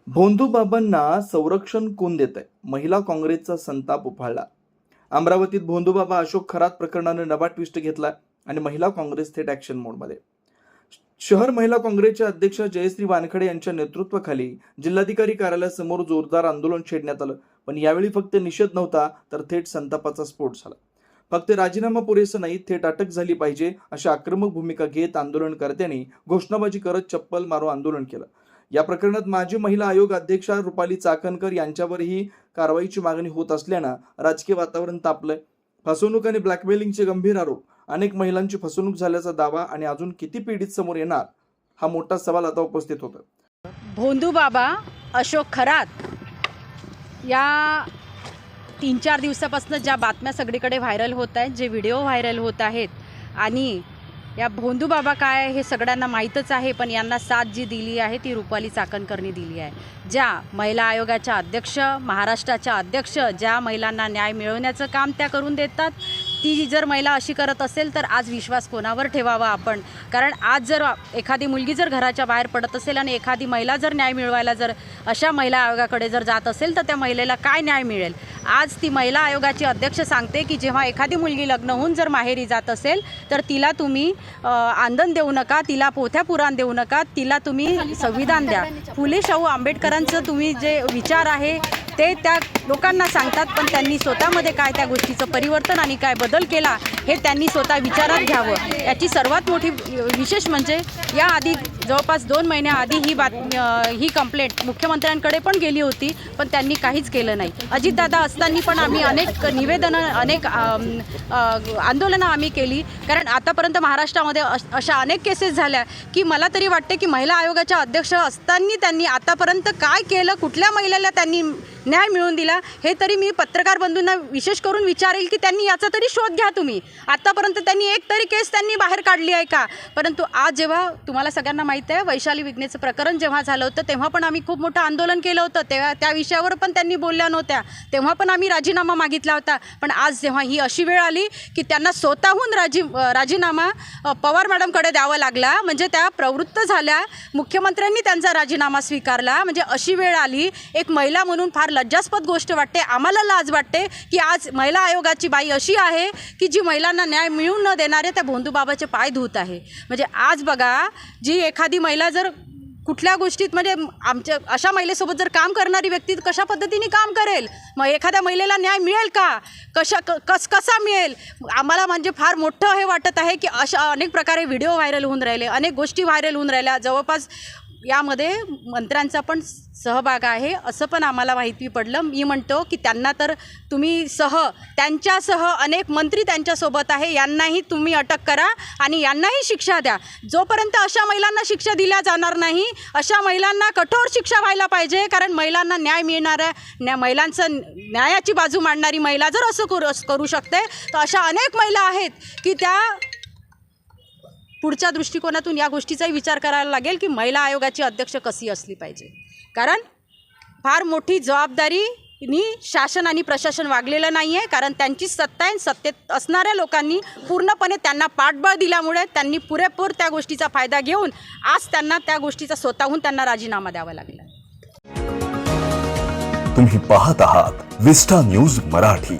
भोंदूबाबांना संरक्षण कोण देत आहे? महिला काँग्रेसचा संताप उफाळला. अमरावतीत भोंदूबाबा अशोक खरात प्रकरणाने नवा ट्विस्ट घेतला आणि महिला काँग्रेस थेट ॲक्शन मोडमध्ये. शहर महिला काँग्रेसच्या अध्यक्ष जयश्री वानखडे यांच्या नेतृत्वाखाली जिल्हाधिकारी कार्यालयासमोर जोरदार आंदोलन छेडण्यात आलं. पण यावेळी फक्त निषेध नव्हता तर थेट संतापाचा स्फोट झाला. फक्त राजीनामा पुरेसं नाही, थेट अटक झाली पाहिजे अशा आक्रमक भूमिका घेत आंदोलनकर्त्यांनी घोषणाबाजी करत चप्पल मारून आंदोलन केलं. या प्रकरणात माजी महिला आयोग अध्यक्षा रुपाली चाकणकर यांच्यावरही कारवाईची मागणी होत असल्यानं राजकीय वातावरण तापलंय. फसवणूक आणि ब्लॅकमेलिंगचे गंभीर आरोप, अनेक महिलांची फसवणूक झाल्याचा दावा आणि अजून किती पीडित समोर येणार हा मोठा सवाल आता उपस्थित होता. भोंदूबाबा अशोक खरात या 3-4 दिवसापासून ज्या बातम्या सगळीकडे व्हायरल होत आहेत, जे व्हिडिओ व्हायरल होत आहेत आणि या भोंदूबाबा काय हे सगळ्यांना माहीतच आहे, पण यांना साथ जी दिली आहे ती रुपाली चाकणकरनी दिली आहे. ज्या महिला आयोगाच्या अध्यक्ष, महाराष्ट्राच्या अध्यक्ष, ज्या महिलांना न्याय मिळवण्याचं काम त्या करून देतात, ती जर महिला अशी करत असेल तर आज विश्वास कोणावर ठेवावा आपण? कारण आज जर एखादी मुलगी जर घराच्या बाहेर पडत असेल आणि एखादी महिला जर न्याय मिळवायला जर अशा महिला आयोगाकडे जर जात असेल तर त्या महिलेला काय न्याय मिळेल? आज ती महिला आयोगाची अध्यक्ष सांगते की जेव्हा एखादी मुलगी लग्न होऊन जर माहेरी जात असेल तर तिला तुम्ही आंदण देऊ नका, तिला पोथ्या पुराण देऊ नका, तिला तुम्ही संविधान द्या. फुले शाहू आंबेडकरांचं तुम्ही जे विचार आहे ते त्या लोकांना सांगतात, पण त्यांनी स्वतःमध्ये काय त्या गोष्टीचं परिवर्तन आणि काय बदल केला हे त्यांनी स्वतः विचारात घ्यावं. याची सर्वात मोठी विशेष म्हणजे याआधी जवळपास 2 महिन्याआधी ही कंप्लेंट मुख्यमंत्र्यांकडे पण गेली होती, पण त्यांनी काहीच केलं नाही. अजितदादा असताना पण आम्ही अनेक निवेदनं, अनेक आंदोलनं आम्ही केली. कारण आतापर्यंत महाराष्ट्रामध्ये अशा अनेक केसेस झाल्या की मला तरी वाटते की महिला आयोगाच्या अध्यक्ष असताना त्यांनी आतापर्यंत काय केलं, कुठल्या महिलेला त्यांनी न्याय मिळवून दिला, हे तरी मी पत्रकार बंधूंना विशेष करून विचारेल की त्यांनी याचा तरी शोध घ्या तुम्ही. आतापर्यंत त्यांनी एक तरी केस त्यांनी बाहेर काढली आहे का? परंतु आज जेव्हा तुम्हाला सगळ्यांना माहीत आहे वैशाली विघ्नेचं प्रकरण जेव्हा झालं होतं तेव्हा पण आम्ही खूप मोठं आंदोलन केलं होतं. तेव्हा त्या विषयावर पण त्यांनी बोलल्या नव्हत्या, तेव्हा पण आम्ही राजीनामा मागितला होता. पण आज जेव्हा ही अशी वेळ आली की त्यांना स्वतःहून राजीनामा पवार मॅडमकडे द्यावा लागला, म्हणजे त्या प्रवृत्त झाल्या, मुख्यमंत्र्यांनी त्यांचा राजीनामा स्वीकारला, म्हणजे अशी वेळ आली. एक महिला म्हणून फार लज्जास्पद गोष्ट वाटते, आम्हाला लाज वाटते की आज महिला आयोगाची बाई अशी आहे की जी महिलांना न्याय मिळवून न देणारे त्या भोंदूबाबाचे पाय धुत आहे. म्हणजे आज बघा, जी एखादी महिला जर कुठल्या गोष्टीत, म्हणजे आमच्या अशा महिलेसोबत जर काम करणारी व्यक्ती कशा पद्धतीने काम करेल, मग एखाद्या महिलेला न्याय मिळेल का? कसा मिळेल? आम्हाला म्हणजे फार मोठं हे वाटत आहे की अशा अनेक प्रकारे व्हिडिओ व्हायरल होऊन राहिले, अनेक गोष्टी व्हायरल होऊन राहिल्या. जवळपास यामध्ये मंत्र्यांचा पण सहभाग आहे असं पण आम्हाला माहिती पडलं. मी म्हणतो की त्यांना तर तुम्ही त्यांच्यासह अनेक मंत्री त्यांच्यासोबत आहे, यांनाही तुम्ही अटक करा आणि यांनाही शिक्षा द्या. जोपर्यंत अशा महिलांना शिक्षा दिल्या जाणार नाही, अशा महिलांना कठोर शिक्षा व्हायला पाहिजे. कारण महिलांना न्याय मिळणाऱ्या महिलांचं न्यायाची बाजू मांडणारी महिला जर असं करू शकते तर अशा अनेक महिला आहेत की त्या पुढच्या दृष्टिकोनातून या गोष्टीचाही विचार करायला लागेल की महिला आयोगाची अध्यक्ष कशी असली पाहिजे. कारण फार मोठी जबाबदारीनी शासन आणि प्रशासन वागलेलं नाही आहे. कारण त्यांची सत्ता आहे, सत्तेत असणाऱ्या लोकांनी पूर्णपणे त्यांना पाठबळ दिल्यामुळे त्यांनी पुरेपूर त्या गोष्टीचा फायदा घेऊन आज त्यांना त्या गोष्टीचा स्वतःहून त्यांना राजीनामा द्यावा लागला. तुम्ही पाहत आहात विस्टा न्यूज मराठी.